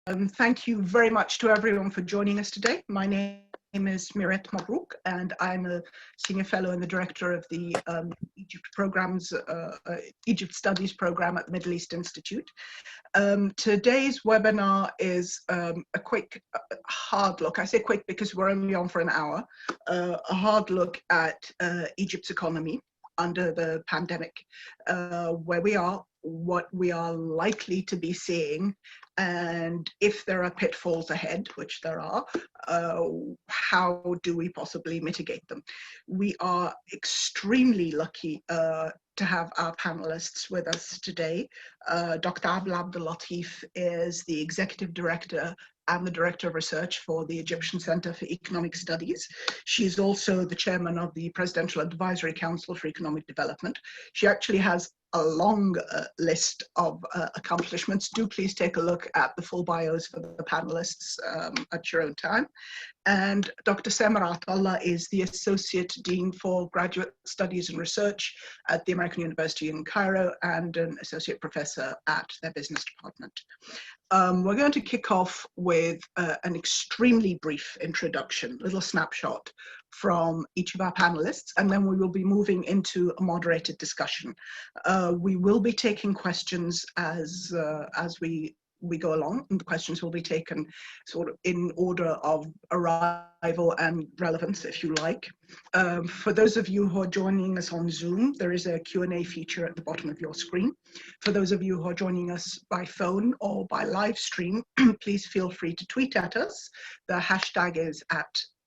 Thank you very much to everyone for joining us today. My name is Miret Mabrouk, and I'm a senior fellow and the director of the Egypt Studies program at the Middle East Institute. Today's webinar is a quick, hard look. I say quick because we're only on for an hour. A hard look at Egypt's economy under the pandemic, where we are, what we are likely to be seeing, and if there are pitfalls ahead, which there are, how do we possibly mitigate them? We are extremely lucky to have our panelists with us today. Dr. Abla Abdel-Latif is the Executive Director and the Director of Research for the Egyptian Center for Economic Studies. She is also the Chairman of the Presidential Advisory Council for Economic Development. She actually has a long list of accomplishments. Do please take a look at the full bios for the panelists at your own time. And Dr. Samer Atallah is the Associate Dean for Graduate Studies and Research at the American University in Cairo and an Associate Professor at their Business Department. We're going to kick off with an extremely brief introduction, little snapshot from each of our panelists, and then we will be moving into a moderated discussion. We will be taking questions as we go along, and the questions will be taken sort of in order of arrival and relevance, if you like. For those of you who are joining us on Zoom, there is a Q&A feature at the bottom of your screen. For those of you who are joining us by phone or by live stream, please feel free to tweet at us. The hashtag is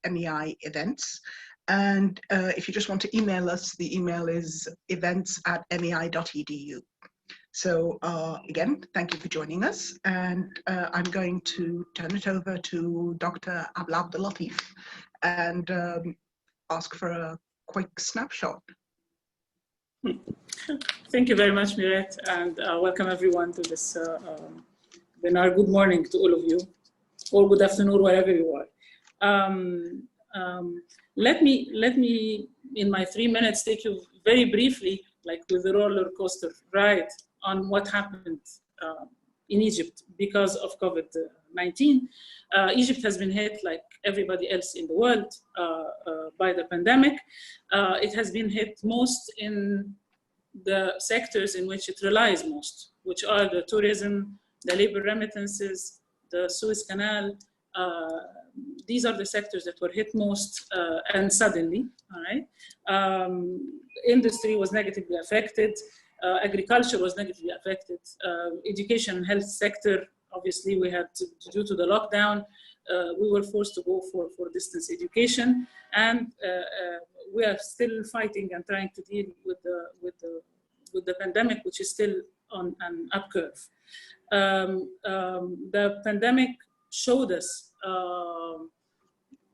@MEI events. And if you just want to email us, the email is events@mei.edu. So again, thank you for joining us. And I'm going to turn it over to Dr. Abla Abdel-Latif and ask for a quick snapshot. Thank you very much, Miret, and welcome everyone to this webinar. Good morning to all of you, or good afternoon, wherever you are. Let me, in my 3 minutes, take you very briefly, like with the roller coaster ride, on what happened in Egypt because of COVID-19. Egypt has been hit, like everybody else in the world, by the pandemic. It has been hit most in the sectors in which it relies most, which are the tourism, the labor remittances, the Suez Canal. These are the sectors that were hit most and suddenly, all right? Industry was negatively affected. Agriculture was negatively affected. Education and health sector, obviously we had to, due to the lockdown, we were forced to go for distance education, and we are still fighting and trying to deal with the pandemic, which is still on an up curve. The pandemic showed us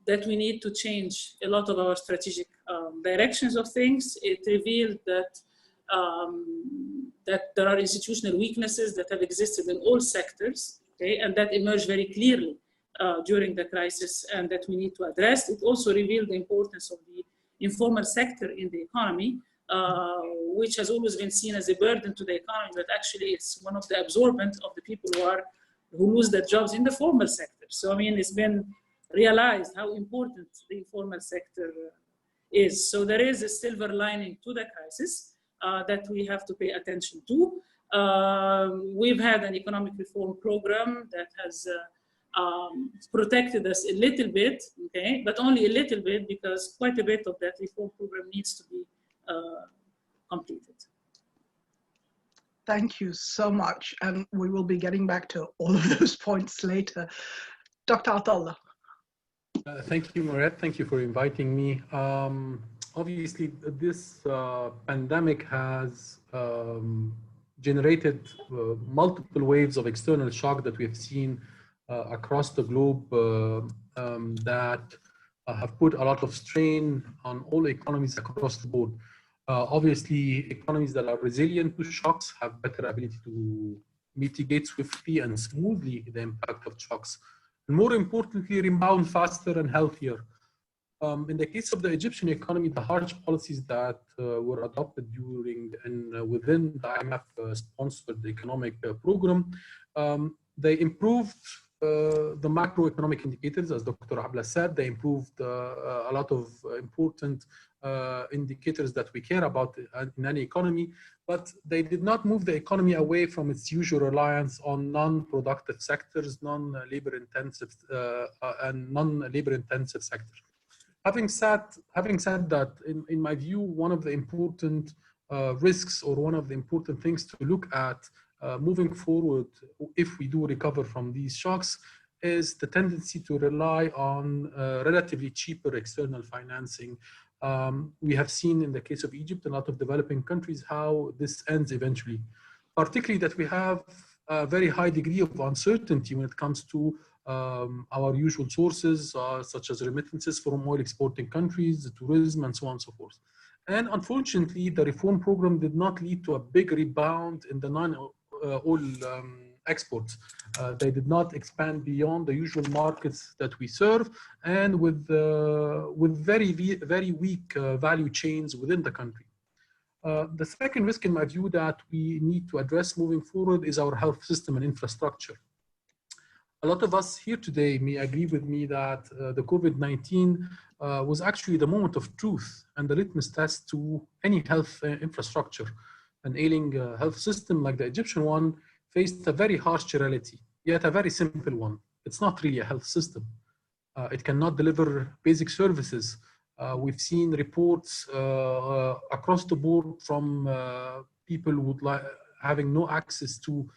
that we need to change a lot of our strategic directions of things. It revealed that that there are institutional weaknesses that have existed in all sectors, okay, and that emerged very clearly during the crisis, and that we need to address. It also revealed the importance of the informal sector in the economy, which has always been seen as a burden to the economy, but actually it's one of the absorbent of the people who lose their jobs in the formal sector. So I mean, it's been realized how important the informal sector is. So there is a silver lining to the crisis that we have to pay attention to. We've had an economic reform program that has protected us a little bit, okay, but only a little bit, because quite a bit of that reform program needs to be completed. Thank you so much, and we will be getting back to all of those points later. Dr. Atallah. Thank you, Miret. Thank you for inviting me. Obviously, this pandemic has generated multiple waves of external shock that we have seen across the globe that have put a lot of strain on all economies across the board. Obviously, economies that are resilient to shocks have better ability to mitigate swiftly and smoothly the impact of shocks, and more importantly, rebound faster and healthier. In the case of the Egyptian economy, the harsh policies that were adopted during and within the IMF-sponsored economic program, they improved the macroeconomic indicators, as Dr. Abla said, they improved a lot of important indicators that we care about in any economy, but they did not move the economy away from its usual reliance on non-productive sectors, non-labor intensive sectors. Having said that, in my view, one of the important risks, or one of the important things to look at moving forward, if we do recover from these shocks, is the tendency to rely on relatively cheaper external financing. We have seen in the case of Egypt and a lot of developing countries how this ends eventually, particularly that we have a very high degree of uncertainty when it comes to our usual sources, such as remittances from oil exporting countries, the tourism, and so on and so forth. And unfortunately, the reform program did not lead to a big rebound in the non-oil exports. They did not expand beyond the usual markets that we serve, and with very weak value chains within the country. The second risk, in my view, that we need to address moving forward is our health system and infrastructure. A lot of us here today may agree with me that the COVID-19 was actually the moment of truth and the litmus test to any health infrastructure. An ailing health system like the Egyptian one faced a very harsh reality, yet a very simple one. It's not really a health system. It cannot deliver basic services. We've seen reports across the board from people having no access to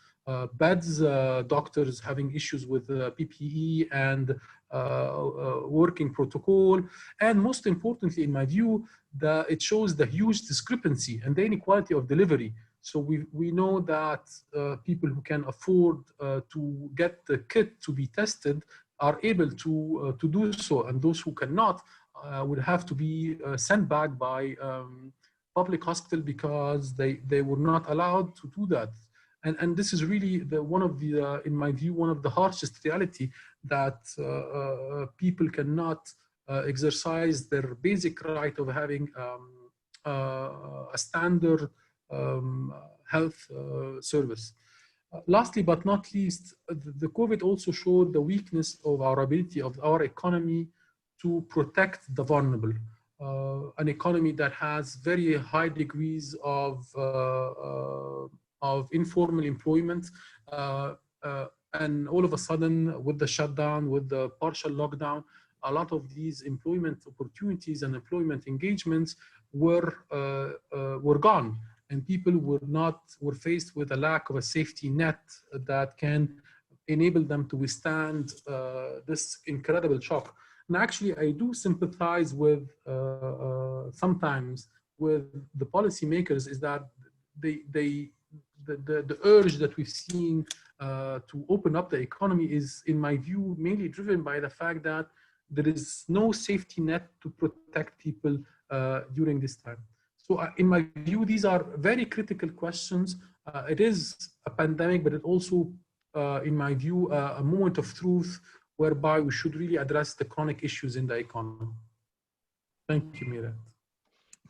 beds, doctors having issues with PPE and working protocol, and most importantly, in my view, it shows the huge discrepancy and the inequality of delivery. So we know that people who can afford to get the kit to be tested are able to do so, and those who cannot would have to be sent back by public hospital because they were not allowed to do that. And this is really one of the, in my view, one of the harshest reality, that people cannot exercise their basic right of having a standard health service. Lastly, but not least, the COVID also showed the weakness of our ability of our economy to protect the vulnerable. An economy that has very high degrees of informal employment, and all of a sudden, with the shutdown, with the partial lockdown, a lot of these employment opportunities and employment engagements were gone, and people were faced with a lack of a safety net that can enable them to withstand this incredible shock. And actually, I do sympathize with sometimes with the policymakers, is that the urge that we've seen to open up the economy is, in my view, mainly driven by the fact that there is no safety net to protect people during this time. So in my view, these are very critical questions. It is a pandemic, but it also, in my view, a moment of truth whereby we should really address the chronic issues in the economy. Thank you, Mira.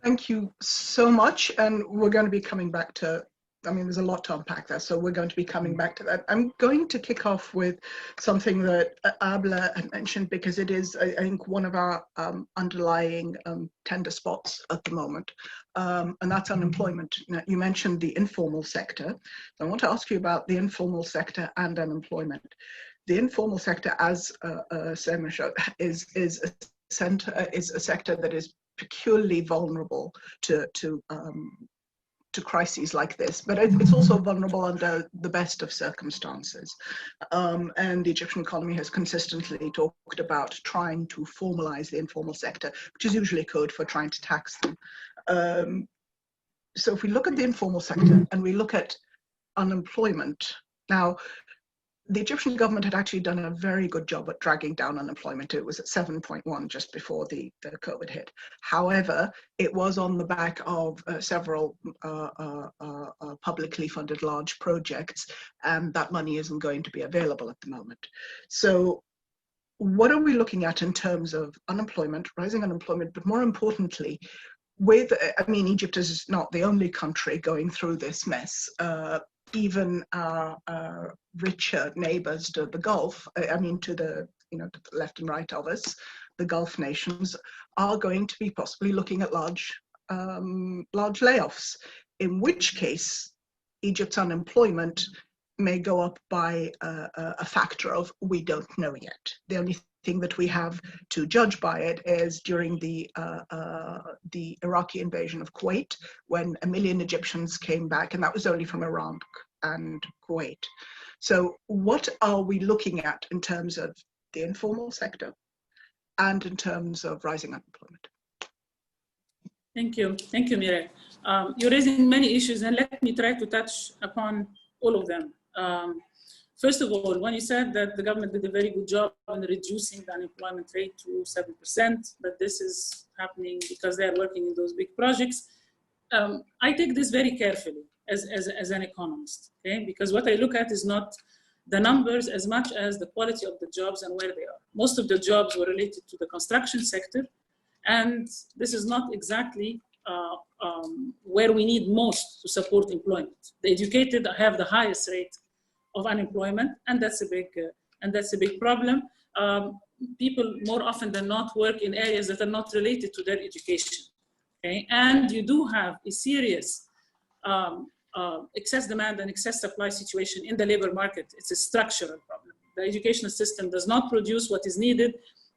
Thank you so much. And we're going to be coming back to, I mean, there's a lot to unpack there, so we're going to be coming back to that. I'm going to kick off with something that Abla had mentioned, because it is, I think, one of our underlying tender spots at the moment, and that's unemployment. Now, you mentioned the informal sector. So I want to ask you about the informal sector and unemployment. The informal sector, as Sema showed, is a sector that is peculiarly vulnerable to crises like this, but it's also vulnerable under the best of circumstances. And the Egyptian economy has consistently talked about trying to formalize the informal sector, which is usually code for trying to tax them. So if we look at the informal sector and we look at unemployment, now, the Egyptian government had actually done a very good job at dragging down unemployment. It was at 7.1 just before the COVID hit. However, it was on the back of several publicly funded large projects, and that money isn't going to be available at the moment. So what are we looking at in terms of unemployment, rising unemployment, but more importantly, I mean, Egypt is not the only country going through this mess. even our richer neighbors to the Gulf, I mean to the, to the left and right of us, the Gulf nations, are going to be possibly looking at large layoffs, in which case Egypt's unemployment may go up by a factor of we don't know yet. The only thing that we have to judge by it is during the Iraqi invasion of Kuwait, when 1 million Egyptians came back, and that was only from Iran and Kuwait. So what are we looking at in terms of the informal sector and in terms of rising unemployment? Thank you, Mireille. You're raising many issues, and let me try to touch upon all of them. First of all, when you said that the government did a very good job in reducing the unemployment rate to 7%, but this is happening because they are working in those big projects, I take this very carefully as an economist, okay? Because what I look at is not the numbers as much as the quality of the jobs and where they are. Most of the jobs were related to the construction sector, and this is not exactly where we need most to support employment. The educated have the highest rate of unemployment, and that's a big problem. People more often than not work in areas that are not related to their education. Okay, and you do have a serious excess demand and excess supply situation in the labor market. It's a structural problem. The educational system does not produce what is needed,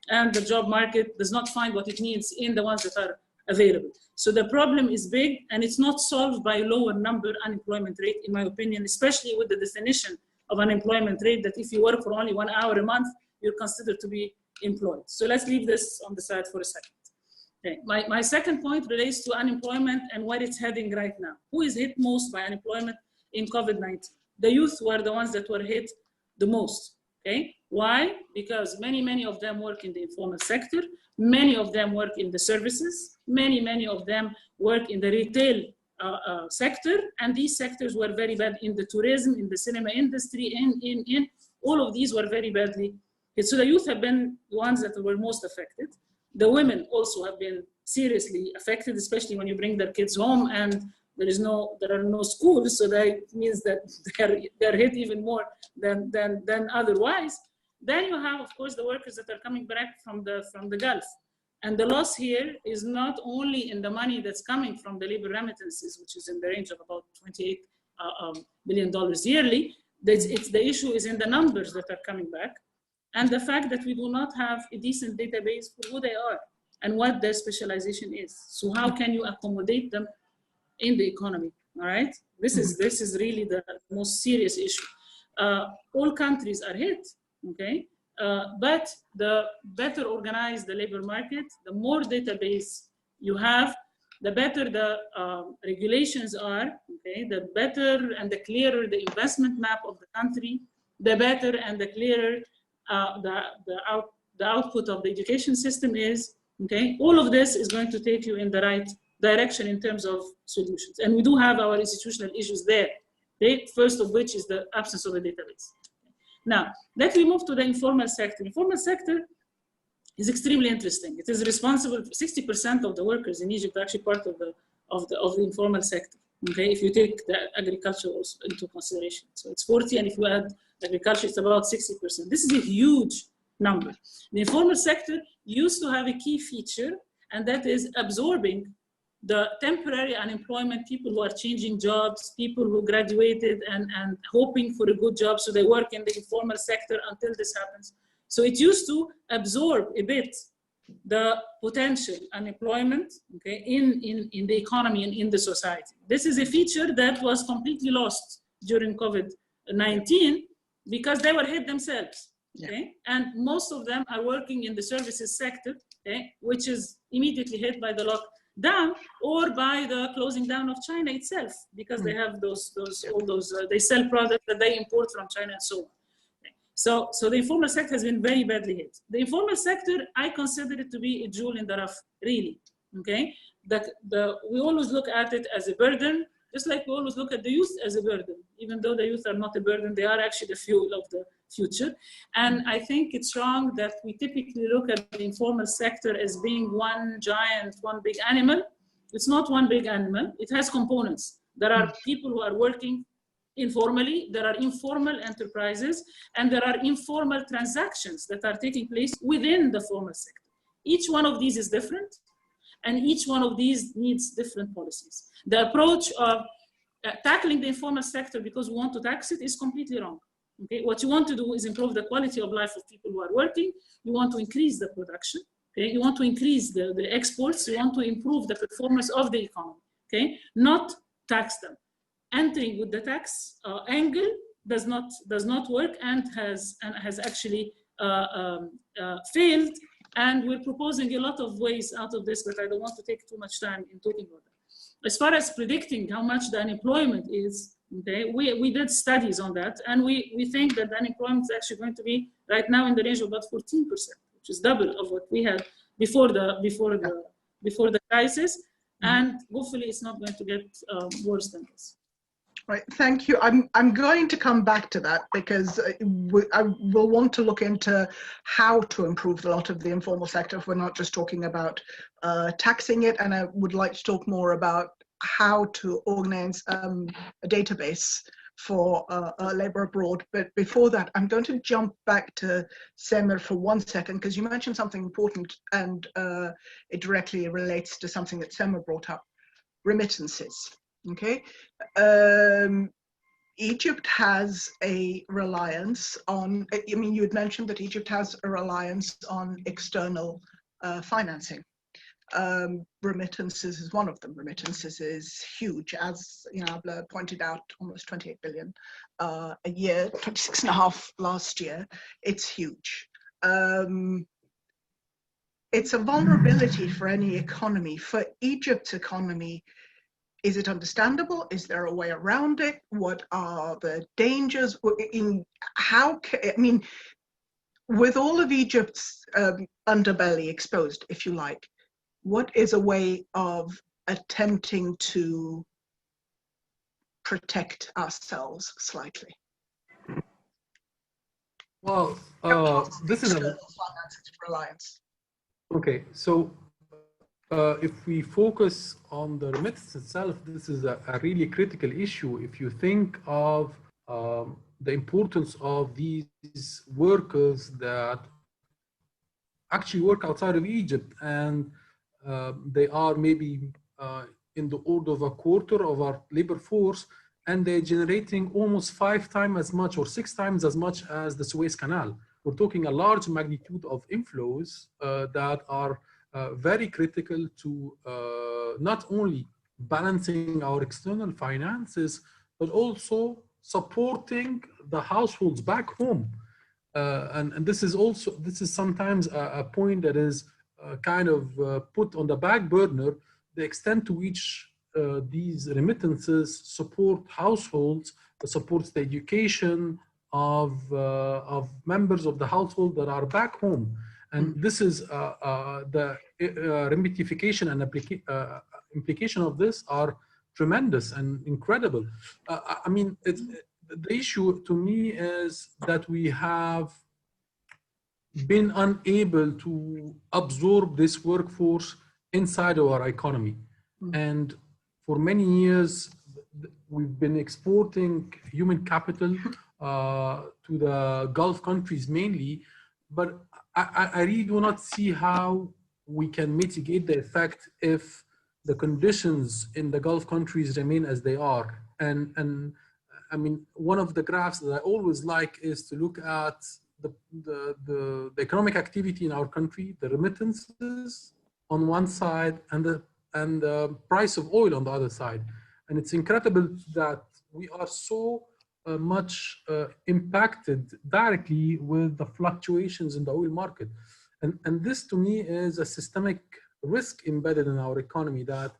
and the job market does not find what it needs in the ones that are available. So the problem is big, and it's not solved by a lower number unemployment rate, in my opinion, especially with the definition of unemployment rate that if you work for only 1 hour a month, you're considered to be employed. So let's leave this on the side for a second. Okay. My second point relates to unemployment and where it's heading right now. Who is hit most by unemployment in COVID-19? The youth were the ones that were hit the most. Okay. Why? Because many of them work in the informal sector. Many of them work in the services. Many of them work in the retail sector. And these sectors were very bad in the tourism, in the cinema industry, in all of these were very badly hit. So the youth have been the ones that were most affected. The women also have been seriously affected, especially when you bring their kids home and there are no schools. So that means that they're hit even more than otherwise. Then you have, of course, the workers that are coming back from the Gulf. And the loss here is not only in the money that's coming from the labor remittances, which is in the range of about $28 billion yearly. The issue is in the numbers that are coming back, and the fact that we do not have a decent database for who they are and what their specialization is. So how can you accommodate them in the economy? All right, this is really the most serious issue. All countries are hit, okay, but the better organized the labor market, the more database you have, the better the regulations are, okay, the better and the clearer the investment map of the country, the better and the clearer the output of the education system is, okay? All of this is going to take you in the right direction in terms of solutions. And we do have our institutional issues there, okay? First of which is the absence of a database. Now, let me move to the informal sector. Informal sector is extremely interesting. It is responsible for 60% of the workers in Egypt are actually part of the informal sector. Okay, if you take the agriculture also into consideration. So it's 40, and if you add agriculture, it's about 60%. This is a huge number. The informal sector used to have a key feature, and that is absorbing the temporary unemployment, people who are changing jobs, people who graduated and hoping for a good job, so they work in the informal sector until this happens. So it used to absorb a bit the potential unemployment, okay, in the economy and in the society. This is a feature that was completely lost during COVID-19 because they were hit themselves, okay? Yeah. And most of them are working in the services sector, okay, which is immediately hit by the lockdown or by the closing down of China itself, because they have they sell products that they import from China and so on. So the informal sector has been very badly hit. The informal sector, I consider it to be a jewel in the rough, really, okay? We always look at it as a burden, just like we always look at the youth as a burden. Even though the youth are not a burden, they are actually the fuel of the future. And I think it's wrong that we typically look at the informal sector as being one giant, one big animal. It's not one big animal. It has components. There are people who are working informally, there are informal enterprises, and there are informal transactions that are taking place within the formal sector. Each one of these is different, and each one of these needs different policies. The approach of tackling the informal sector because we want to tax it is completely wrong. Okay? What you want to do is improve the quality of life of people who are working. You want to increase the production. Okay? You want to increase the exports. You want to improve the performance of the economy. Okay? Not tax them. Entering with the tax angle does not work and has actually failed. And we're proposing a lot of ways out of this, but I don't want to take too much time in talking about that. As far as predicting how much the unemployment is, okay, we did studies on that, and we think that the unemployment is actually going to be right now in the range of about 14%, which is double of what we had before the crisis, and hopefully it's not going to get worse than this. Right, thank you. I'm going to come back to that because I will want to look into how to improve a lot of the informal sector if we're not just talking about taxing it, and I would like to talk more about how to organize a database for labor abroad. But before that, I'm going to jump back to Samer for 1 second because you mentioned something important, and it directly relates to something that Samer brought up, remittances. Okay, Egypt has a reliance on, I mean, you had mentioned that Egypt has a reliance on external financing. Remittances is one of them. Remittances is huge, as Abla pointed out, almost 28 billion a year, 26.5 last year. It's huge. It's a vulnerability for any economy. For Egypt's economy, is it understandable? Is there a way around it? What are the dangers? With all of Egypt's underbelly exposed, if you like, what is a way of attempting to protect ourselves slightly? Well, this is a financing reliance. Okay, so if we focus on the remittance itself, this is a really critical issue. If you think of the importance of these workers that actually work outside of Egypt, and they are maybe in the order of a quarter of our labor force, and they're generating almost 5 times as much or 6 times as much as the Suez Canal. We're talking a large magnitude of inflows that are very critical to not only balancing our external finances, but also supporting the households back home. And this is sometimes a point that is kind of put on the back burner, the extent to which these remittances support households, supports the education of members of the household that are back home. And this is the remittification and implication of this are tremendous and incredible. I mean, the issue to me is that we have been unable to absorb this workforce inside of our economy. And for many years, we've been exporting human capital to the Gulf countries mainly, but I really do not see how we can mitigate the effect if the conditions in the Gulf countries remain as they are. And I mean, one of the graphs that I always like is to look at the economic activity in our country, the remittances on one side, and the price of oil on the other side. And it's incredible that we are so much impacted directly with the fluctuations in the oil market. And this to me is a systemic risk embedded in our economy, that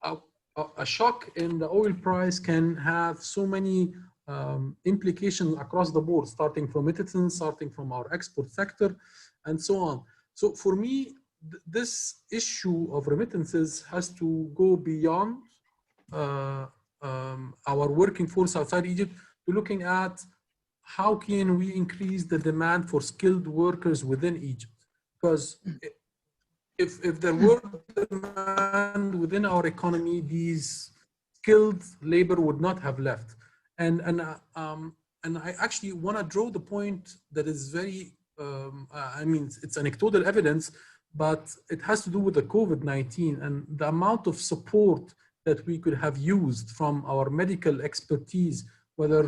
a shock in the oil price can have so many implications across the board, starting from remittances, starting from our export sector, and so on. So for me, this issue of remittances has to go beyond our working force outside Egypt to looking at how can we increase the demand for skilled workers within Egypt. Because if there were demand within our economy, these skilled labor would not have left. And I actually want to draw the point that is very, I mean, it's anecdotal evidence, but it has to do with the COVID-19 and the amount of support that we could have used from our medical expertise, whether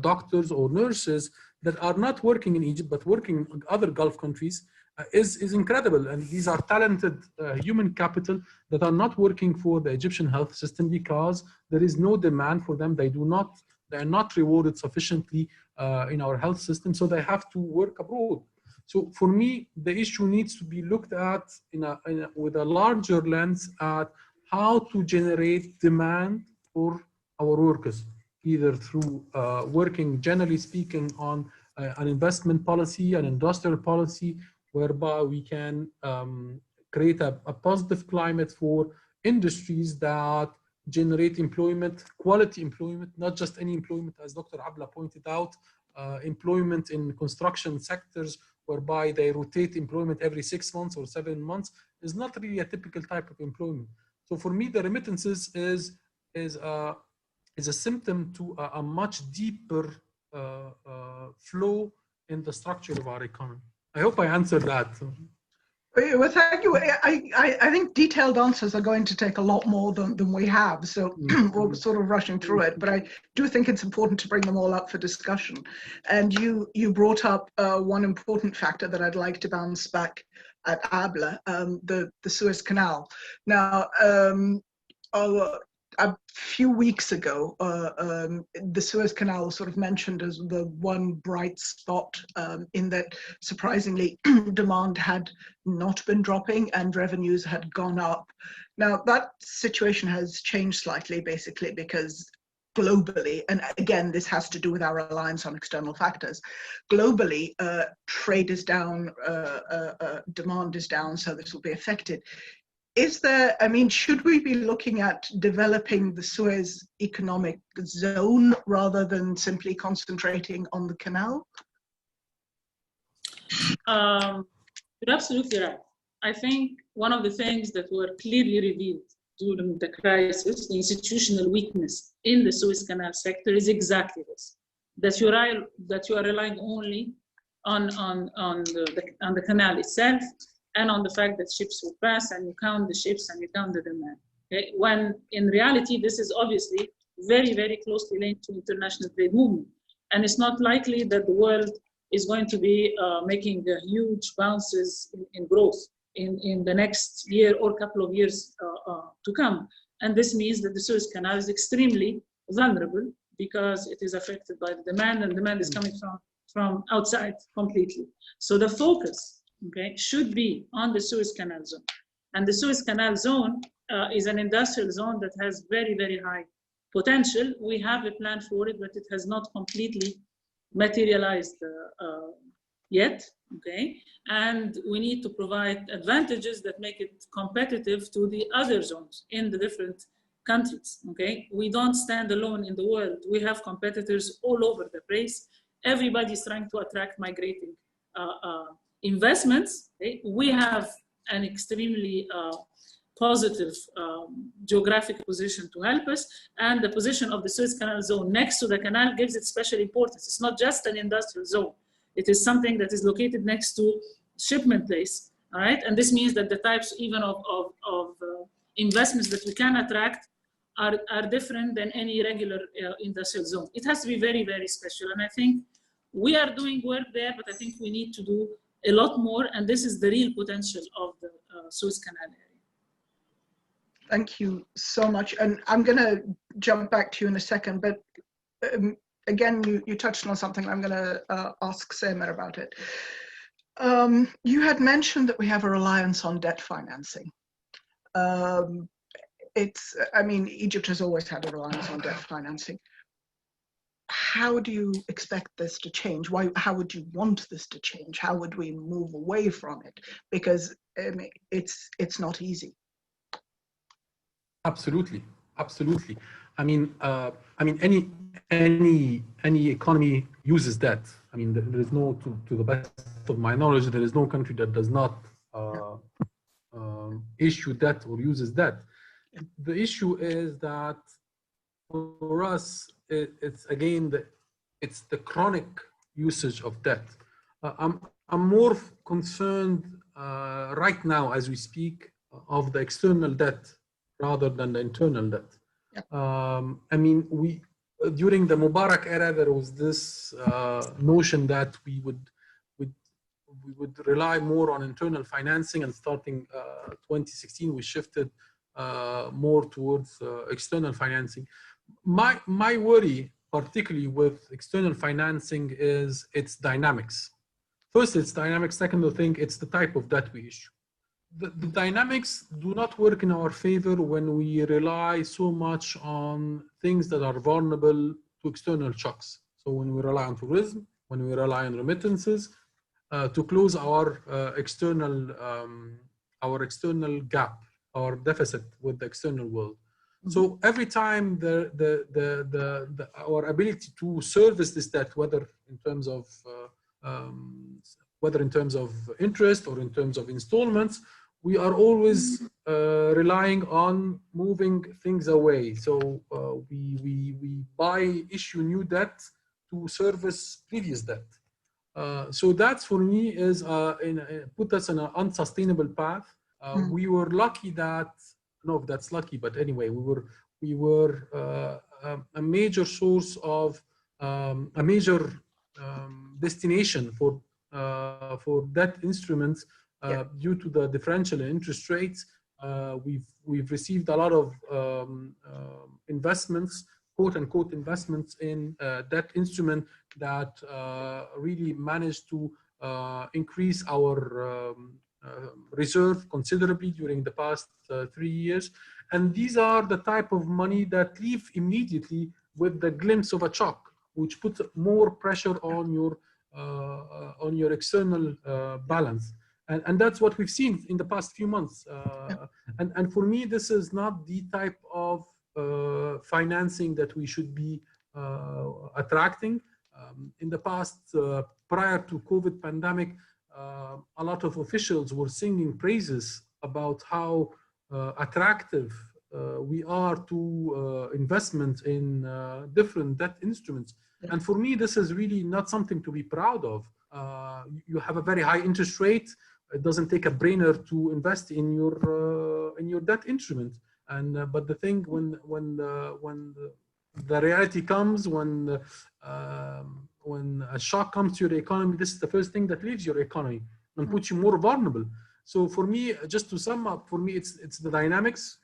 doctors or nurses that are not working in Egypt, but working in other Gulf countries, is incredible. And these are talented human capital that are not working for the Egyptian health system because there is no demand for them. They are not rewarded sufficiently in our health system, so they have to work abroad. So for me, the issue needs to be looked at with a larger lens at how to generate demand for our workers, either through working, generally speaking, on an investment policy, an industrial policy, whereby we can create a positive climate for industries that generate employment, quality employment, not just any employment, as Dr. Abla pointed out, employment in construction sectors, whereby they rotate employment every 6 months or 7 months, is not really a typical type of employment. So for me, the remittances is a symptom to a much deeper flow in the structure of our economy. I hope I answered that. Well, thank you. I think detailed answers are going to take a lot more than we have, so we're sort of rushing through it, but I do think it's important to bring them all up for discussion. And you brought up one important factor that I'd like to bounce back at Abla, the Suez Canal. Now, a few weeks ago, the Suez Canal was sort of mentioned as the one bright spot in that, surprisingly, demand had not been dropping and revenues had gone up. Now, that situation has changed slightly, basically, because globally, and again, this has to do with our reliance on external factors, globally, trade is down, demand is down, so this will be affected. Is there, I mean, should we be looking at developing the Suez economic zone rather than simply concentrating on the canal? You're absolutely right. I think one of the things that were clearly revealed during the crisis, the institutional weakness in the Suez Canal sector, is exactly this, that you are relying only on the canal itself, and on the fact that ships will pass, and you count the ships and you count the demand. Okay? When in reality, this is obviously very, very closely linked to international trade movement. And it's not likely that the world is going to be making huge bounces in growth in the next year or couple of years to come. And this means that the Suez Canal is extremely vulnerable because it is affected by the demand, and demand is coming from outside completely. So the focus, okay, should be on the Suez Canal zone. And the Suez Canal zone is an industrial zone that has very, very high potential. We have a plan for it, but it has not completely materialized yet, okay? And we need to provide advantages that make it competitive to the other zones in the different countries, okay? We don't stand alone in the world. We have competitors all over the place. Everybody's trying to attract migrating investments. Okay? We have an extremely positive geographic position to help us, and the position of the Suez Canal zone next to the canal gives it special importance. It's not just an industrial zone. It is something that is located next to shipment place, all right? And this means that the types even of investments that we can attract are different than any regular industrial zone. It has to be very, very special. And I think we are doing work there, but I think we need to do a lot more, and this is the real potential of the Suez Canal area. Thank you so much. And I'm going to jump back to you in a second, but again, you touched on something. I'm going to ask Samer about it. You had mentioned that we have a reliance on debt financing. I mean, Egypt has always had a reliance on debt financing. How do you expect this to change? How would you want this to change? How would we move away from it? Because it's not easy. Absolutely, absolutely. I mean, any economy uses debt. I mean, there is no, to the best of my knowledge, there is no country that does not issue debt or uses debt. The issue is that for us, it's again it's the chronic usage of debt. I'm more concerned right now as we speak of the external debt rather than the internal debt. Yeah. I mean, during the Mubarak era, there was this notion that we would rely more on internal financing, and starting 2016, we shifted more towards external financing. My worry, particularly with external financing, is its dynamics. First, it's dynamics. Second, I think it's the type of debt we issue. The dynamics do not work in our favor when we rely so much on things that are vulnerable to external shocks. So when we rely on tourism, when we rely on remittances, to close our external gap, our deficit with the external world. Mm-hmm. So every time our ability to service this debt, whether in terms of interest or in terms of installments, we are always relying on moving things away. So we issue new debt to service previous debt. So that's, for me, is put us on an unsustainable path. We were lucky that, I don't know if that's lucky, but anyway, we were a major source of a major destination for debt instruments due to the differential in interest rates. We've received a lot of investments, quote unquote investments, in debt instrument that really managed to increase our reserve considerably during the past 3 years. And these are the type of money that leave immediately with the glimpse of a shock, which puts more pressure on your external balance. And that's what we've seen in the past few months. And for me, this is not the type of financing that we should be attracting. In the past, prior to COVID pandemic, a lot of officials were singing praises about how attractive we are to investment in different debt instruments. Yeah. And for me, this is really not something to be proud of. You have a very high interest rate. It doesn't take a brainer to invest in your debt instrument. And but the thing, when the reality comes, when a shock comes to your economy, this is the first thing that leaves your economy and puts you more vulnerable. So for me, just to sum up, for me, it's the dynamics.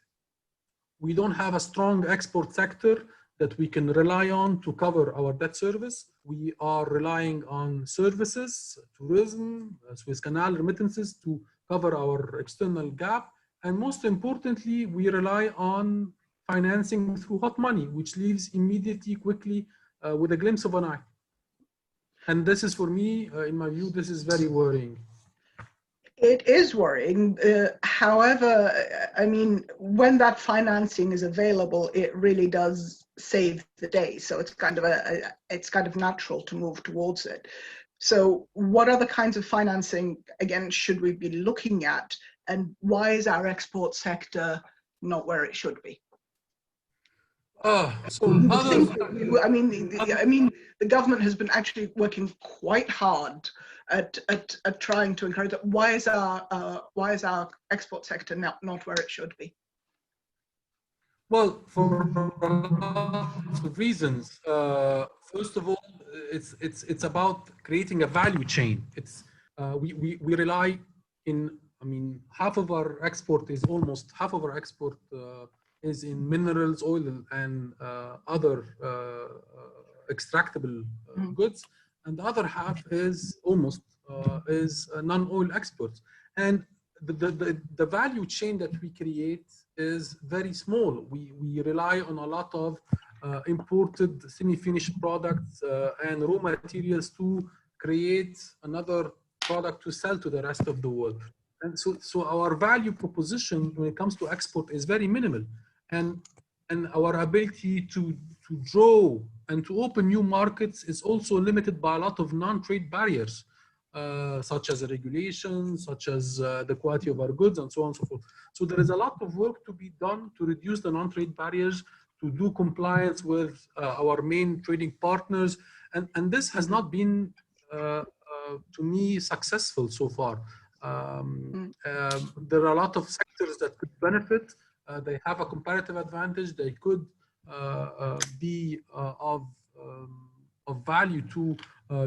We don't have a strong export sector that we can rely on to cover our debt service. We are relying on services, tourism, Suez Canal, remittances to cover our external gap. And most importantly, we rely on financing through hot money, which leaves immediately, quickly, with a glimpse of an eye. And this is, for me, in my view, this is very worrying. It is worrying. However, I mean, when that financing is available, it really does save the day. So it's kind of natural to move towards it. So what other kinds of financing, again, should we be looking at? And why is our export sector not where it should be? I mean, the government has been actually working quite hard at trying to encourage that. Why is our export sector not where it should be? Well, for lots of reasons. First of all, it's about creating a value chain. It's we rely in. I mean, half of our export is in minerals, oil, and other extractable goods, and the other half is non-oil exports. And the value chain that we create is very small. We rely on a lot of imported semi-finished products and raw materials to create another product to sell to the rest of the world. And so our value proposition when it comes to export is very minimal. And our ability to draw and to open new markets is also limited by a lot of non-trade barriers, such as regulations, such as the quality of our goods, and so on and so forth. So there is a lot of work to be done to reduce the non-trade barriers, do compliance with our main trading partners, and this has not been to me successful so far. There are a lot of sectors that could benefit. They have a comparative advantage. They could be of value to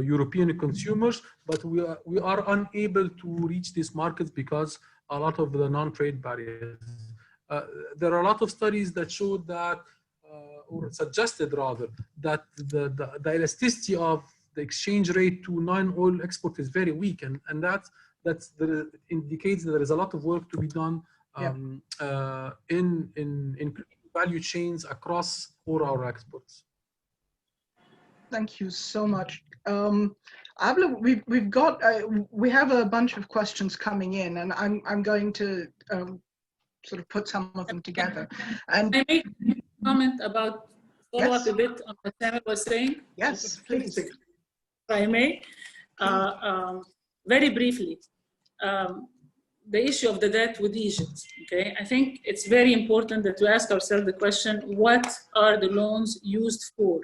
European consumers, but we are unable to reach these markets because a lot of the non-trade barriers. There are a lot of studies that showed that, or suggested rather, that the elasticity of the exchange rate to non-oil export is very weak, and that indicates that there is a lot of work to be done in value chains across all our exports. Thank you so much. We have a bunch of questions coming in, and I'm going to sort of put some of them together. And I make a comment about follow up a bit on what Samuel was saying. Yes, please. If I may, very briefly, the issue of the debt with Egypt. Okay, I think it's very important that we ask ourselves the question: what are the loans used for?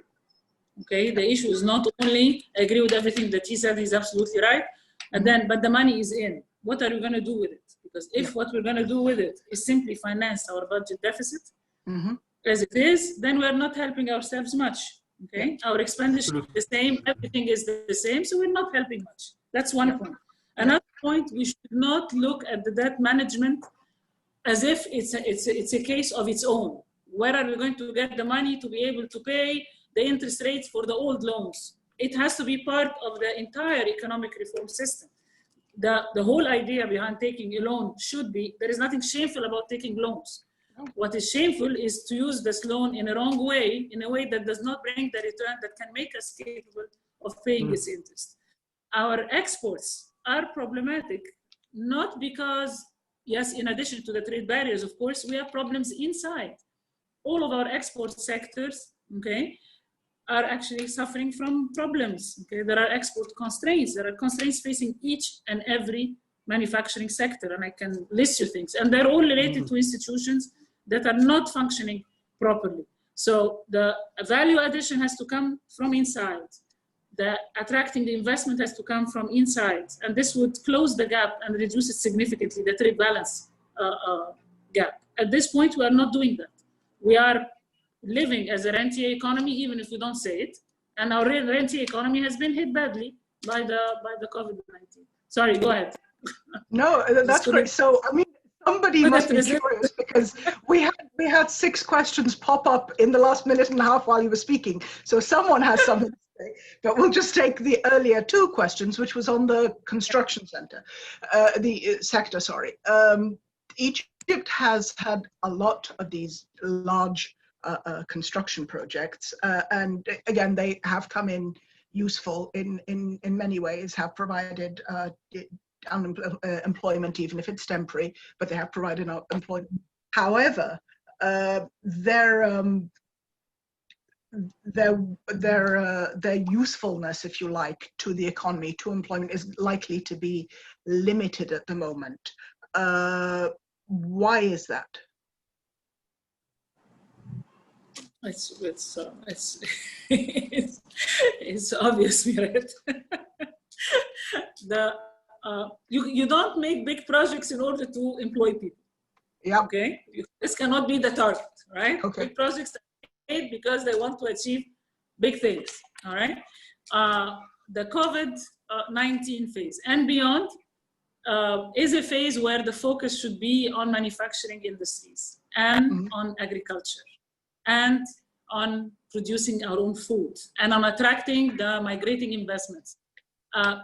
Okay, the issue is not only, I agree with everything that he said, he's absolutely right, and then, but the money is in. What are we going to do with it? Because if what we're going to do with it is simply finance our budget deficit, as it is, then we're not helping ourselves much. Okay, our expenditure is the same, everything is the same, so we're not helping much. That's one point. Another point, we should not look at the debt management as if it's a case of its own. Where are we going to get the money to be able to pay the interest rates for the old loans? It has to be part of the entire economic reform system. The whole idea behind taking a loan should be, there is nothing shameful about taking loans. What is shameful is to use this loan in a wrong way, in a way that does not bring the return that can make us capable of paying its interest. Our exports are problematic, not because, yes, in addition to the trade barriers, of course, we have problems inside. All of our export sectors, okay, are actually suffering from problems. Okay, there are export constraints. There are constraints facing each and every manufacturing sector, and I can list you things. And they're all related to institutions that are not functioning properly. So the value addition has to come from inside. The attracting the investment has to come from inside, and this would close the gap and reduce it significantly, the trade balance gap. At this point, we are not doing that. We are living as a rentier economy, even if we don't say it, and our rentier economy has been hit badly by the COVID-19. Sorry, go ahead. No, that's great. So, I mean, somebody must be curious, because we had 6 questions pop up in the last minute and a half while you were speaking. So someone has something to say, but we'll just take the earlier 2 questions, which was on the construction sector. Egypt has had a lot of these large construction projects, and again, they have come in useful in many ways, have provided employment, even if it's temporary, but they have provided employment. However, their usefulness, if you like, to the economy, to employment, is likely to be limited at the moment. Why is that? It's obvious, Miret. You don't make big projects in order to employ people. Yeah. Okay. This cannot be the target, right? Okay. Big projects are made because they want to achieve big things. All right. The COVID-19 phase and beyond is a phase where the focus should be on manufacturing industries and on agriculture, and on producing our own food, and on attracting the migrating investments.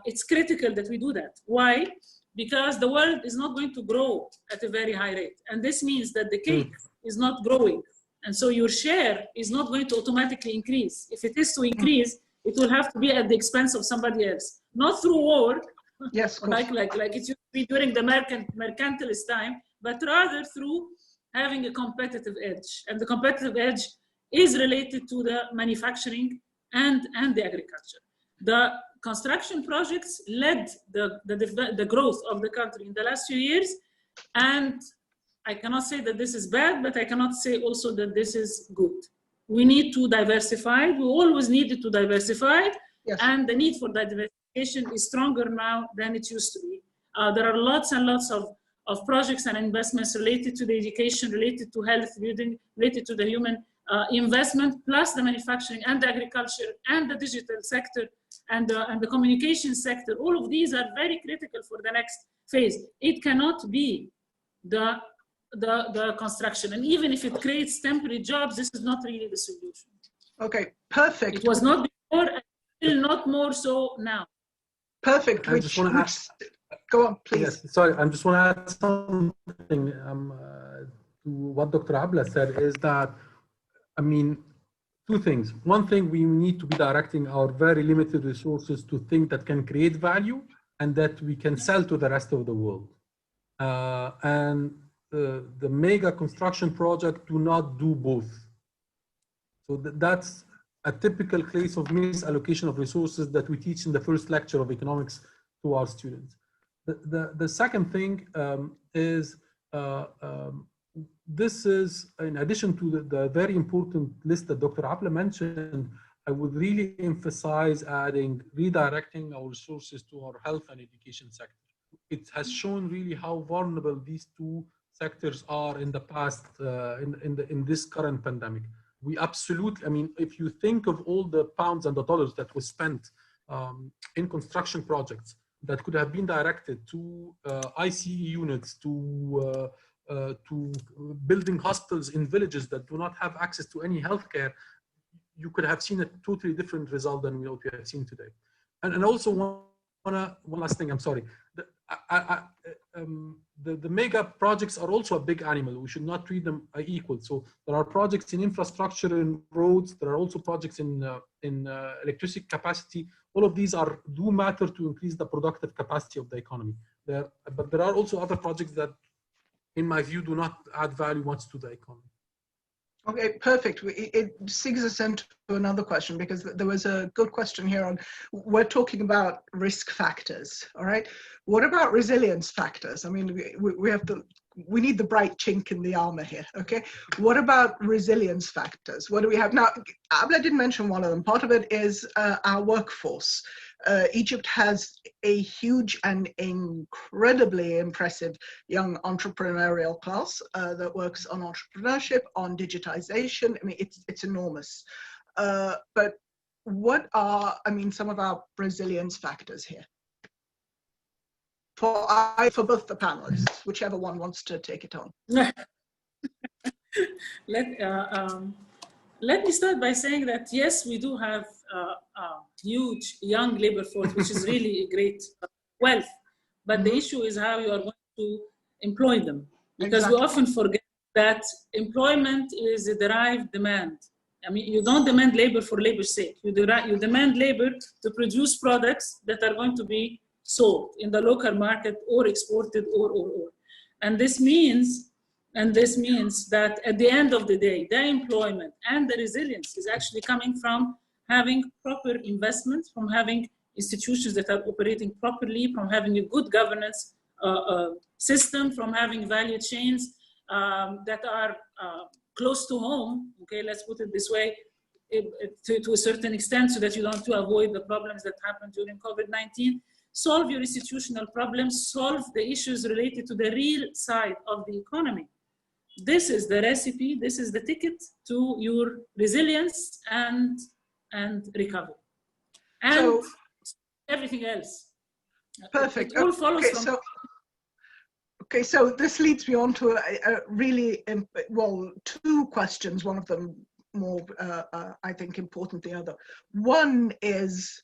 It's critical that we do that. Why? Because the world is not going to grow at a very high rate. And this means that the cake is not growing. And so your share is not going to automatically increase. If it is to increase, it will have to be at the expense of somebody else. Not through war, yes, like it used to be during the mercantilist time, but rather through having a competitive edge. And the competitive edge is related to the manufacturing and the agriculture. The construction projects led the growth of the country in the last few years, and I cannot say that this is bad, but I cannot say also that this is good. we need to diversify. We always needed to diversify, yes. And the need for diversification is stronger now than it used to be. There are lots and lots of projects and investments related to the education, related to health, related to the human investment, plus the manufacturing and the agriculture and the digital sector and the communication sector. All of these are very critical for the next phase. It cannot be the construction, and even if it creates temporary jobs, this is not really the solution. Okay, perfect. It was not before, and still not more so now. Perfect. Go on, please. Yes, sorry, I just want to add something to what Dr. Abla said, is that, I mean, two things. One thing, we need to be directing our very limited resources to things that can create value and that we can sell to the rest of the world. The mega construction project do not do both. So that's a typical case of misallocation of resources that we teach in the first lecture of economics to our students. The second thing is, this is, in addition to the very important list that Dr. Abla mentioned, I would really emphasize adding, redirecting our resources to our health and education sector. It has shown really how vulnerable these two sectors are in the past, in this current pandemic. We absolutely, I mean, if you think of all the pounds and the dollars that was spent in construction projects that could have been directed to ICE units, to building hospitals in villages that do not have access to any healthcare, you could have seen a totally different result than what we have seen today. And also one last thing, I'm sorry. The mega projects are also a big animal. We should not treat them equal. So there are projects in infrastructure and roads. There are also projects in electricity capacity. All of these do matter to increase the productive capacity of the economy. But there are also other projects that, in my view, do not add value much to the economy. Okay, perfect. It segues us into another question, because there was a good question here on, we're talking about risk factors, all right? What about resilience factors? I mean, we need the bright chink in the armor here, okay? What about resilience factors? What do we have? Now, Abla did mention one of them. Part of it is our workforce. Egypt has a huge and incredibly impressive young entrepreneurial class that works on entrepreneurship, on digitization. I mean, it's enormous. But what are, I mean, some of our resilience factors here? For both the panelists, whichever one wants to take it on. Let me start by saying that, yes, we do have a huge young labor force, which is really a great wealth. But the issue is how you are going to employ them. Because we often forget that employment is a derived demand. I mean, you don't demand labor for labor's sake. You demand labor to produce products that are going to be sold in the local market or exported or. And this means that at the end of the day, the employment and the resilience is actually coming from having proper investments, from having institutions that are operating properly, from having a good governance system, from having value chains that are close to home, okay, let's put it this way, to a certain extent, so that you don't avoid the problems that happened during COVID-19. Solve your institutional problems, solve the issues related to the real side of the economy. This is the recipe, this is the ticket to your resilience and recovery. And so, everything else. Perfect. It all follows from Okay, so this leads me on to a really, well, two questions, one of them more, I think, important than the other. One is,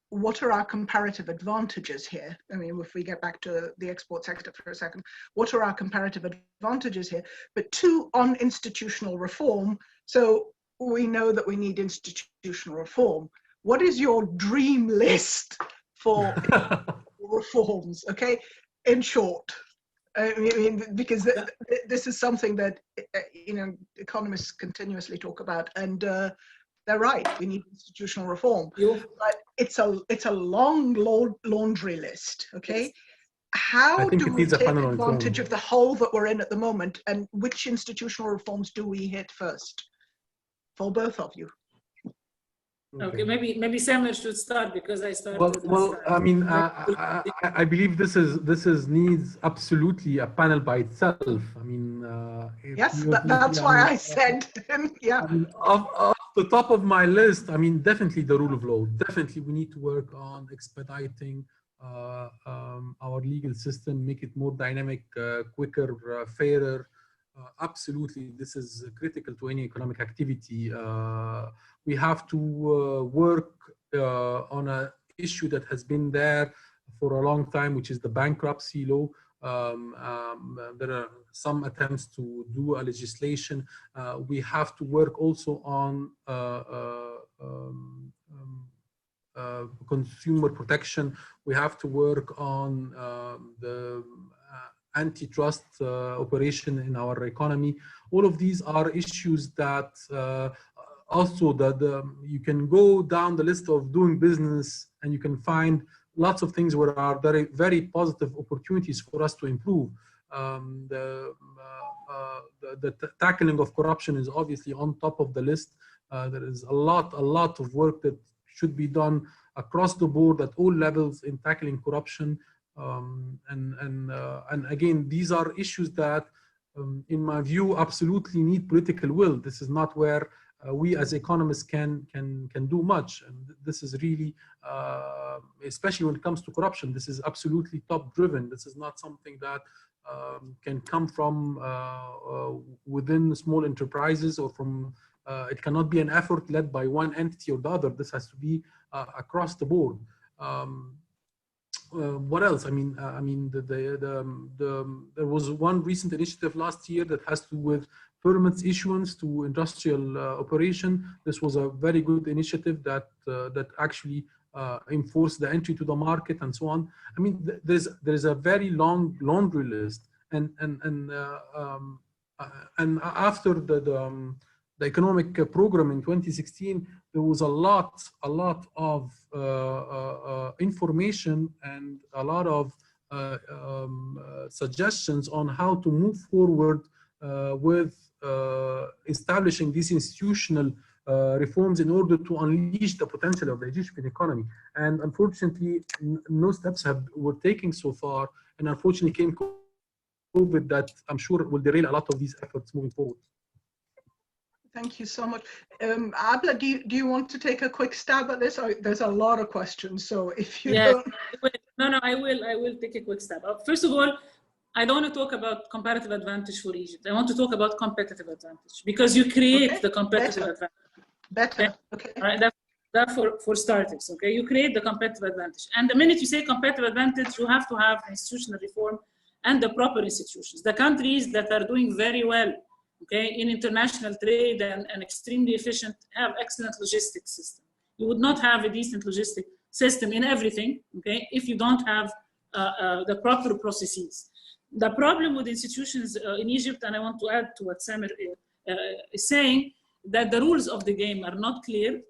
what are our comparative advantages here? I mean, if we get back to the export sector for a second, what are our comparative advantages here? But two, on institutional reform. So we know that we need institutional reform. What is your dream list for reforms, okay? In short, I mean, because this is something that, you know, economists continuously talk about, and they're right, we need institutional reform. But it's a long laundry list, okay? How do we take advantage of the hole that we're in at the moment, and which institutional reforms do we hit first? for both of you. Okay, maybe Samer should start because I started. Well, I mean, I believe this is needs absolutely a panel by itself. I mean, yes, that's why I said, yeah. I mean, off the top of my list, I mean, definitely the rule of law. Definitely, we need to work on expediting our legal system, make it more dynamic, quicker, fairer. Absolutely, this is critical to any economic activity. We have to work on an issue that has been there for a long time, which is the bankruptcy law. There are some attempts to do a legislation. We have to work also on consumer protection. We have to work on the antitrust operation in our economy. All of these are issues that also that you can go down the list of doing business and you can find lots of things where are very, very positive opportunities for us to improve. The tackling of corruption is obviously on top of the list. There is a lot of work that should be done across the board at all levels in tackling corruption. And again, these are issues that, in my view, absolutely need political will. This is not where we as economists can do much. And this is really, especially when it comes to corruption, this is absolutely top driven. This is not something that can come from within small enterprises or from, it cannot be an effort led by one entity or the other. This has to be across the board. What else? I mean, there was one recent initiative last year that has to do with permits issuance to industrial operation. This was a very good initiative that actually enforced the entry to the market and so on. I mean, there's a very long laundry list, and after the economic program in 2016, there was a lot of information and a lot of suggestions on how to move forward with establishing these institutional reforms in order to unleash the potential of the Egyptian economy. And unfortunately, no steps were taken so far. And unfortunately, came COVID that I'm sure will derail a lot of these efforts moving forward. Thank you so much. Abla, do you want to take a quick stab at this? There's a lot of questions, so if you don't... No, I will take a quick stab. First of all, I don't want to talk about comparative advantage for Egypt. I want to talk about competitive advantage, because you create the competitive advantage. Better, okay. All right, that for starters, okay? You create the competitive advantage. And the minute you say competitive advantage, you have to have institutional reform and the proper institutions. The countries that are doing very well, okay, in international trade and extremely efficient, have excellent logistics system. You would not have a decent logistic system in everything, okay, if you don't have the proper processes. The problem with institutions in Egypt, and I want to add to what Samer is saying, that the rules of the game are not clear,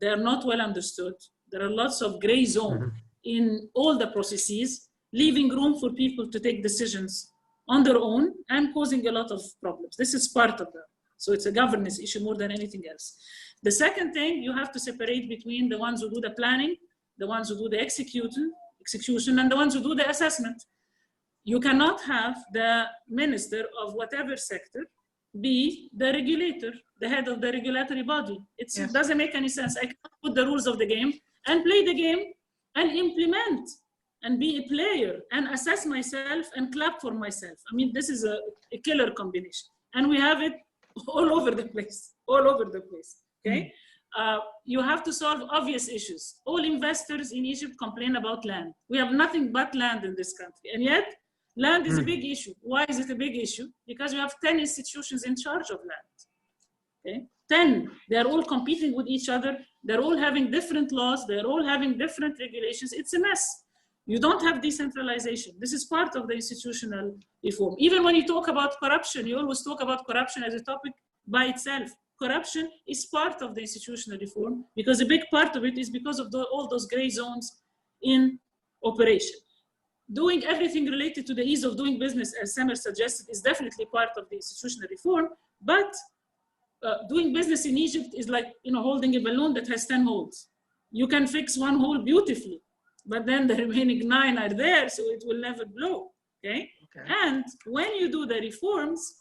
they are not well understood, there are lots of gray zone in all the processes, leaving room for people to take decisions on their own and causing a lot of problems. This is part of that. So it's a governance issue more than anything else. The second thing, you have to separate between the ones who do the planning, the ones who do the execution, and the ones who do the assessment. You cannot have the minister of whatever sector be the regulator, the head of the regulatory body. It doesn't make any sense. I can't put the rules of the game and play the game and implement and be a player and assess myself and clap for myself. I mean, this is a killer combination. And we have it all over the place, okay? You have to solve obvious issues. All investors in Egypt complain about land. We have nothing but land in this country. And yet, land is a big issue. Why is it a big issue? Because you have 10 institutions in charge of land, okay? 10, they're all competing with each other. They're all having different laws. They're all having different regulations. It's a mess. You don't have decentralization. This is part of the institutional reform. Even when you talk about corruption, you always talk about corruption as a topic by itself. Corruption is part of the institutional reform because a big part of it is because of all those gray zones in operation. Doing everything related to the ease of doing business, as Samer suggested, is definitely part of the institutional reform, but doing business in Egypt is like, you know, holding a balloon that has 10 holes. You can fix one hole beautifully, but then the remaining 9 are there, so it will never blow, okay? And when you do the reforms,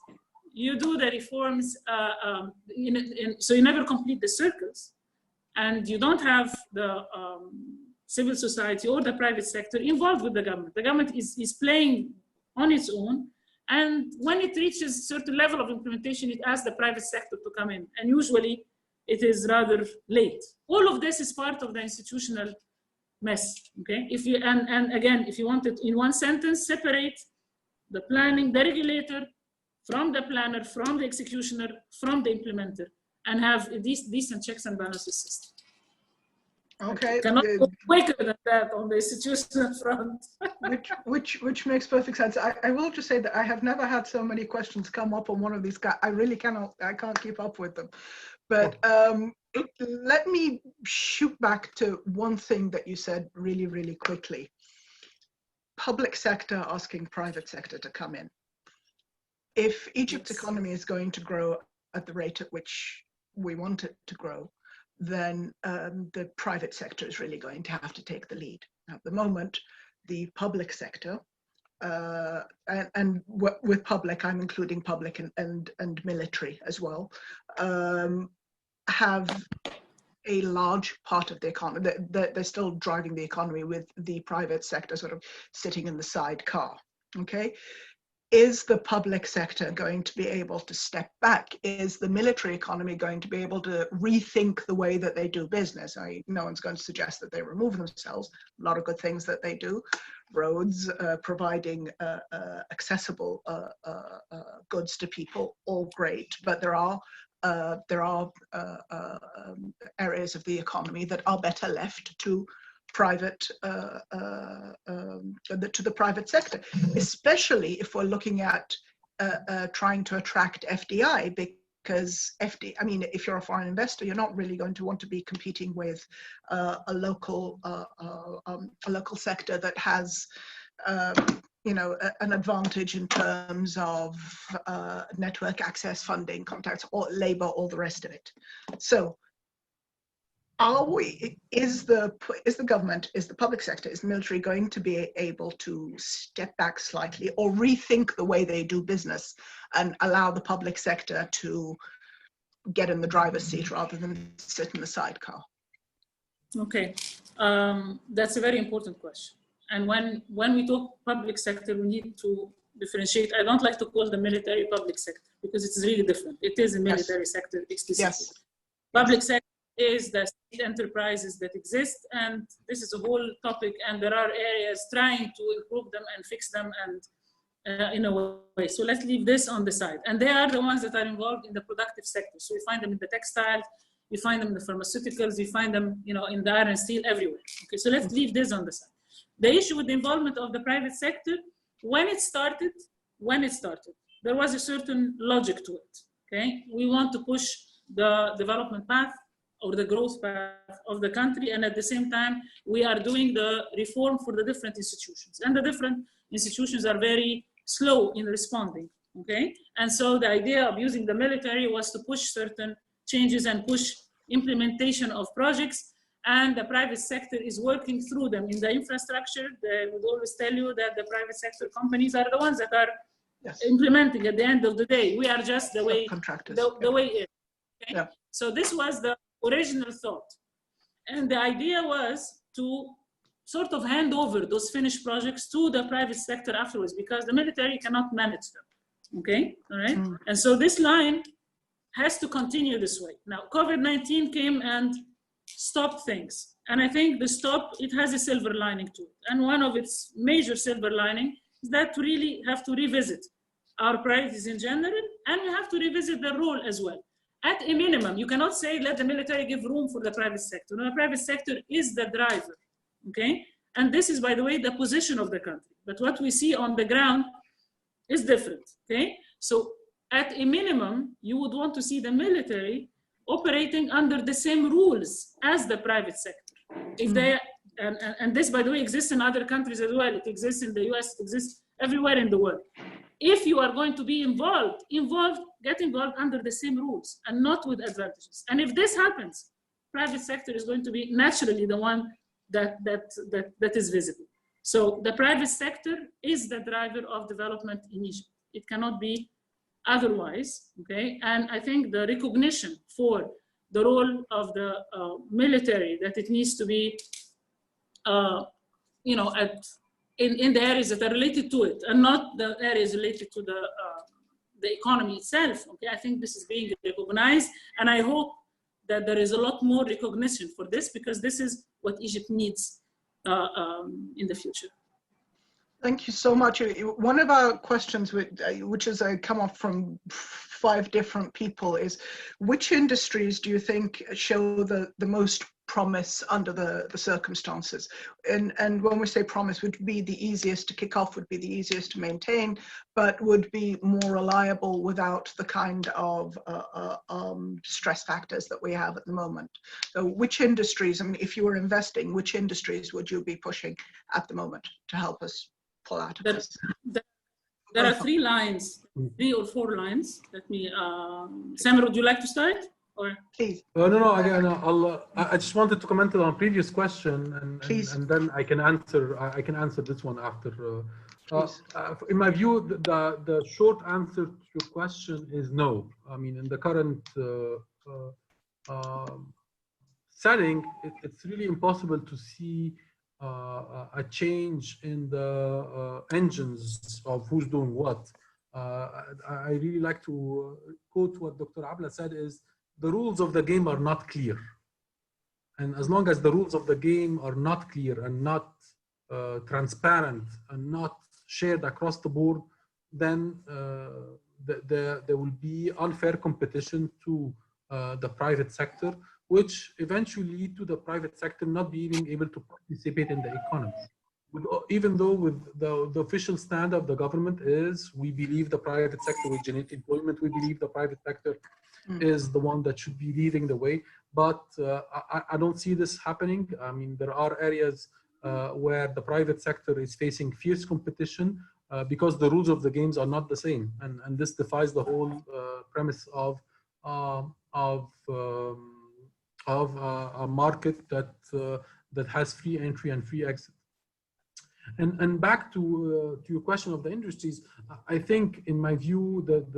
so you never complete the circles, and you don't have the civil society or the private sector involved with the government. The government is playing on its own, and when it reaches a certain level of implementation, it asks the private sector to come in, and usually it is rather late. All of this is part of the institutional mess, okay? If you, and again, if you want it in one sentence, separate the planning, the regulator, from the planner, from the executioner, from the implementer, and have a decent checks and balances system. Okay. Cannot go quicker than that on the institutional front. which makes perfect sense. I will just say that I have never had so many questions come up on one of these. I really I can't keep up with them. But let me shoot back to one thing that you said really, really quickly. Public sector asking private sector to come in. If Egypt's economy is going to grow at the rate at which we want it to grow, then the private sector is really going to have to take the lead. At the moment, the public sector, and with public, I'm including public and military as well, have a large part of the economy. They're still driving the economy with the private sector sort of sitting in the sidecar, okay? Is the public sector going to be able to step back? Is the military economy going to be able to rethink the way that they do business? No one's going to suggest that they remove themselves. A lot of good things that they do. Roads, providing accessible goods to people, all great. But there are areas of the economy that are better left to private to the private sector, especially if we're looking at trying to attract FDI, because I mean, if you're a foreign investor, you're not really going to want to be competing with a local sector that has you know, an advantage in terms of network access, funding, contacts, or labor, all the rest of it. So is the government, is the public sector, is the military going to be able to step back slightly or rethink the way they do business and allow the public sector to get in the driver's seat rather than sit in the sidecar? Okay, that's a very important question. And when we talk public sector, we need to differentiate. I don't like to call the military public sector because it's really different. It is a military sector explicitly. Yes. Public sector is the state enterprises that exist, and this is a whole topic, and there are areas trying to improve them and fix them and in a way. So let's leave this on the side. And they are the ones that are involved in the productive sector. So you find them in the textiles, you find them in the pharmaceuticals, you find them, you know, in the iron and steel, everywhere. Okay, so let's leave this on the side. The issue with the involvement of the private sector, when it started, there was a certain logic to it, okay? We want to push the development path or the growth path of the country, and at the same time, we are doing the reform for the different institutions. And the different institutions are very slow in responding, okay? And so the idea of using the military was to push certain changes and push implementation of projects, and the private sector is working through them. In the infrastructure, they would always tell you that the private sector companies are the ones that are implementing at the end of the day. We are just the way, the way it is. Okay? Yeah. So this was the original thought. And the idea was to sort of hand over those finished projects to the private sector afterwards, because the military cannot manage them, okay, all right? And so this line has to continue this way. Now, COVID-19 came and stopped things. And I think the stop, it has a silver lining to it. And one of its major silver lining is that we really have to revisit our priorities in general, and we have to revisit the role as well. At a minimum, you cannot say, let the military give room for the private sector. No, the private sector is the driver, okay? And this is, by the way, the position of the country. But what we see on the ground is different, okay? So at a minimum, you would want to see the military operating under the same rules as the private sector. If they, and this, by the way, exists in other countries as well. It exists in the US, it exists everywhere in the world. If you are going to be involved, get involved under the same rules and not with advantages. And if this happens, private sector is going to be naturally the one that is visible. So the private sector is the driver of development in Egypt. It cannot be otherwise, okay? And I think the recognition for the role of the military, that it needs to be, you know, in the areas that are related to it, and not the areas related to the economy itself. Okay, I think this is being recognized, and I hope that there is a lot more recognition for this, because this is what Egypt needs in the future. Thank you so much. One of our questions, which has come up from 5 different people, is which industries do you think show the most promise under the circumstances? And when we say promise, would be the easiest to kick off, would be the easiest to maintain, but would be more reliable without the kind of stress factors that we have at the moment. So which industries, I mean, if you were investing, which industries would you be pushing at the moment to help us pull out of this? There are 3 lines, 3 or 4 lines. Let me, Samer, would you like to start? Or? Please. No. Again, I just wanted to comment on a previous question, and then I can answer this one after. In my view, the short answer to your question is no. I mean, in the current setting, it's really impossible to see a change in the engines of who's doing what. I really like to quote what Dr. Abla said is, the rules of the game are not clear. And as long as the rules of the game are not clear and not transparent and not shared across the board, then there will be unfair competition to the private sector, which eventually lead to the private sector not being able to participate in the economy. Even though with the official stand of the government is, we believe the private sector will generate employment, we believe the private sector is the one that should be leading the way. But I don't see this happening. I mean, there are areas where the private sector is facing fierce competition because the rules of the games are not the same. And this defies the whole premise of a market that has free entry and free exit. And back to your question of the industries, I think, in my view, that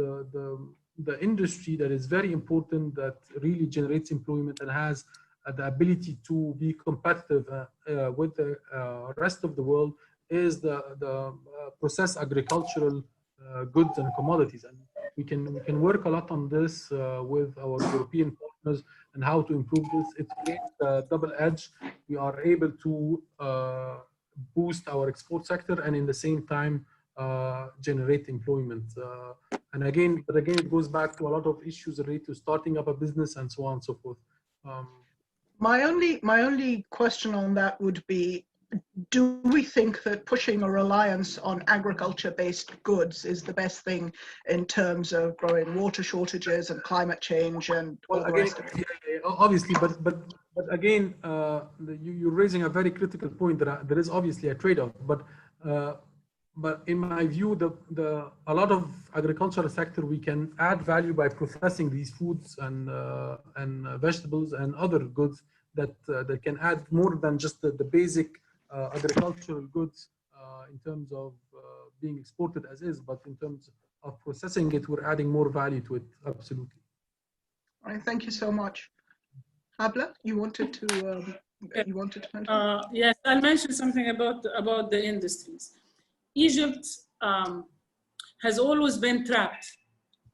the industry that is very important, that really generates employment and has the ability to be competitive with the rest of the world, is the processed agricultural goods and commodities. And we can work a lot on this with our European partners and how to improve this. It creates a double edge. We are able to boost our export sector and in the same time generate employment. And again, it goes back to a lot of issues related to starting up a business and so on and so forth. My only question on that would be, do we think that pushing a reliance on agriculture-based goods is the best thing in terms of growing water shortages and climate change and all the rest of it? Yeah, obviously, but again, you're raising a very critical point that there is obviously a trade-off. But in my view, a lot of agricultural sector, we can add value by processing these foods and vegetables and other goods that can add more than just the basic agricultural goods in terms of being exported as is, but in terms of processing it, we're adding more value to it. Absolutely. All right, thank you so much. Abla, you wanted to mention? Yes, I'll mention something about the industries. Egypt has always been trapped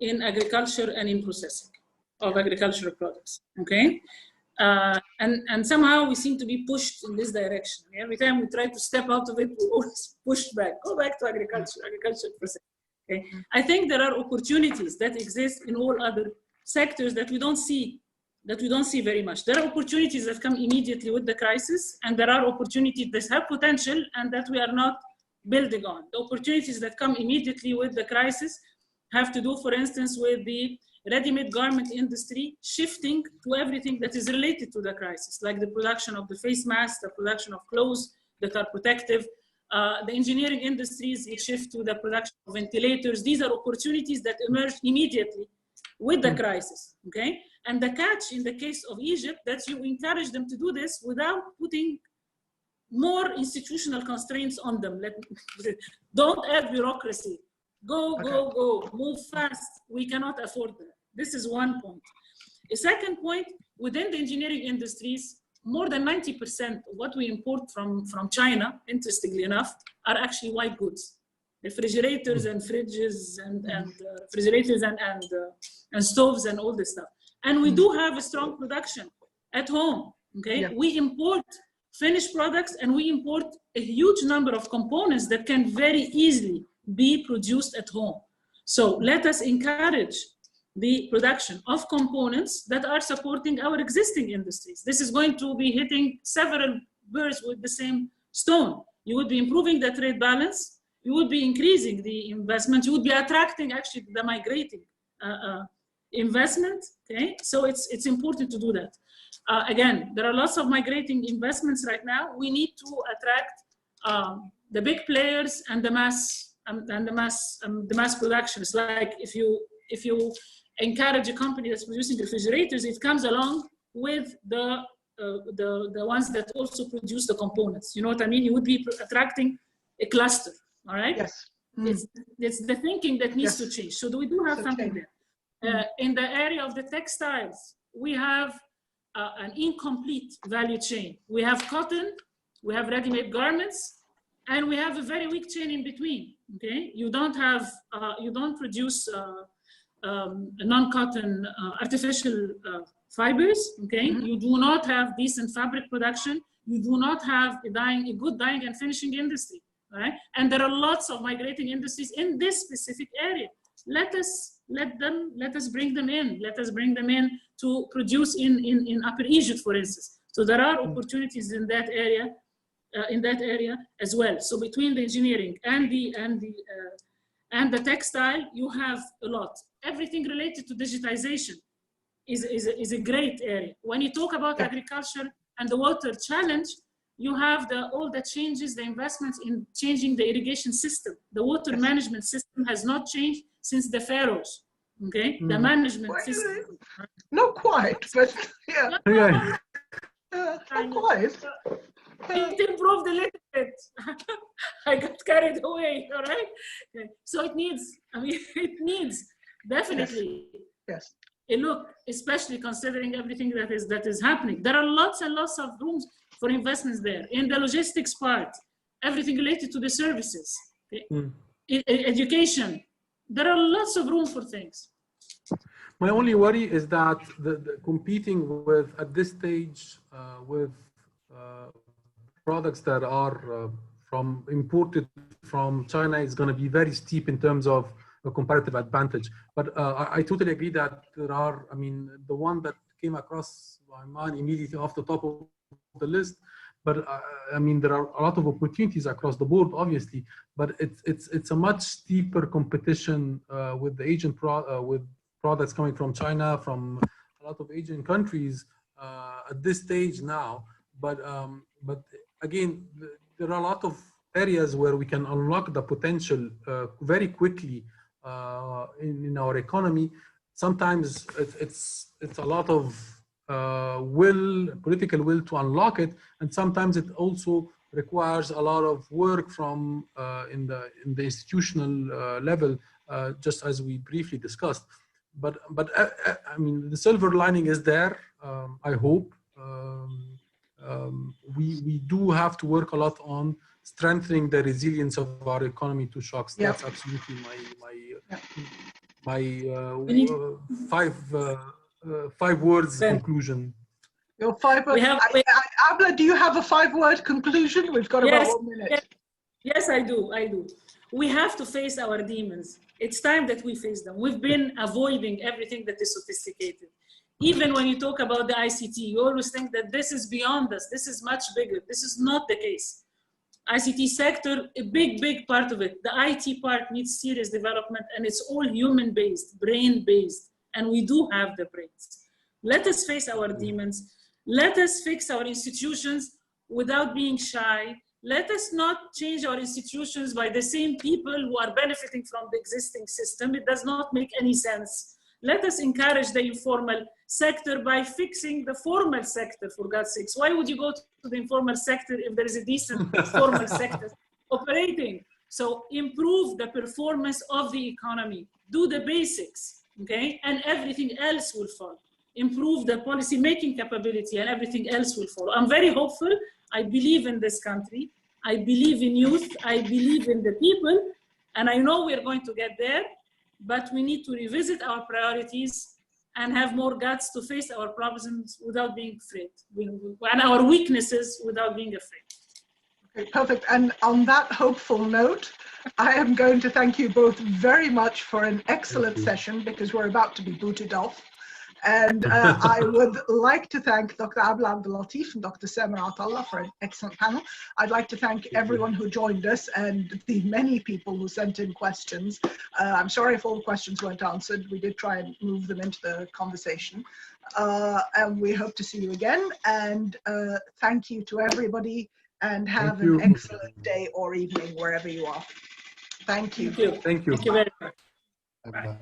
in agriculture and in processing of agricultural products. Okay. And somehow we seem to be pushed in this direction. Every time we try to step out of it, we always push back. Go back to agriculture process. Okay. I think there are opportunities that exist in all other sectors that we don't see very much. There are opportunities that come immediately with the crisis, and there are opportunities that have potential and that we are not building on. The opportunities that come immediately with the crisis have to do, for instance, with the ready-made garment industry shifting to everything that is related to the crisis, like the production of the face masks, the production of clothes that are protective, The engineering industries will shift to the production of ventilators. These are opportunities that emerged immediately with the crisis, okay? And the catch in the case of Egypt, that you encourage them to do this without putting more institutional constraints on them. Don't add bureaucracy. Go, move fast. We cannot afford that. This is one point. A second point, within the engineering industries, more than 90% of what we import from China, interestingly enough, are actually white goods. Refrigerators and fridges and refrigerators and stoves and all this stuff. And we do have a strong production at home, okay? Yeah. We import finished products and we import a huge number of components that can very easily be produced at home. So let us encourage the production of components that are supporting our existing industries. This is going to be hitting several birds with the same stone. You would be improving the trade balance, you would be increasing the investment, you would be attracting actually the migrating investment, okay? So it's important to do that. Again, there are lots of migrating investments right now. We need to attract the big players and the mass production. It's like if you encourage a company that's producing refrigerators, it comes along with the ones that also produce the components. You know what I mean? You would be attracting a cluster, all right? Yes. It's the thinking that needs to change. So we do have something there. In the area of the textiles, we have an incomplete value chain. We have cotton, we have ready-made garments, and we have a very weak chain in between, okay? You don't produce non-cotton artificial fibers, okay? You do not have decent fabric production. You do not have a good dyeing and finishing industry, right? And there are lots of migrating industries in this specific area. Let us bring them in. Let us bring them in to produce in Upper Egypt, for instance. So there are opportunities in that area as well. So between the engineering and the textile, you have a lot. Everything related to digitization is a great area. When you talk about agriculture and the water challenge, you have all the changes, the investments in changing the irrigation system. The water management system has not changed since the pharaohs, okay? The management system. Not quite, but yeah. Not quite. It improved a little bit. I got carried away, all right? Okay. So it needs definitely a look, especially considering everything that is happening. There are lots and lots of rooms for investments there. In the logistics part, everything related to the services, okay? In education, there are lots of room for things. My only worry is that the competing with, at this stage, with products that are imported from China is going to be very steep in terms of a comparative advantage. But I totally agree that there are, I mean, the one that came across my mind immediately off the top of the list, but I mean, there are a lot of opportunities across the board, obviously, but it's a much steeper competition with the Asian with products coming from China, from a lot of Asian countries at this stage now. But again, there are a lot of areas where we can unlock the potential very quickly in our economy. Sometimes it's a lot of political will to unlock it, and sometimes it also requires a lot of work from in the institutional level, just as we briefly discussed. But I mean, the silver lining is there. I hope we do have to work a lot on strengthening the resilience of our economy to shocks. That's absolutely my five words conclusion. Your 5 words. Abla, do you have a 5-word conclusion? We've got about 1 minute. Yes, I do. We have to face our demons. It's time that we face them. We've been avoiding everything that is sophisticated. Even when you talk about the ICT, you always think that this is beyond us. This is much bigger. This is not the case. ICT sector, a big part of it. The IT part needs serious development, and it's all human-based, brain-based, and we do have the brains. Let us face our demons. Let us fix our institutions without being shy. let us not change our institutions by the same people who are benefiting from the existing system. It does not make any sense. Let us encourage the informal sector by fixing the formal sector, for God's sakes. Why would you go to the informal sector if there is a decent formal sector operating? So improve the performance of the economy, do the basics, okay? And everything else will follow. Improve the policy making capability and everything else will follow. I'm very hopeful. I believe in this country. I believe in youth. I believe in the people. And I know we're going to get there, but we need to revisit our priorities and have more guts to face our problems without being afraid, and our weaknesses without being afraid. Okay, perfect. And on that hopeful note, I am going to thank you both very much for an excellent session, because we're about to be booted off. And I would like to thank Dr. Abla Abdel-Latif and Dr. Samer Atallah for an excellent panel. I'd like to thank everyone who joined us and the many people who sent in questions. I'm sorry if all the questions weren't answered. We did try and move them into the conversation. And we hope to see you again. And thank you to everybody, and have an excellent day or evening wherever you are. Thank you. Thank you. Thank you. Thank you very much. Bye.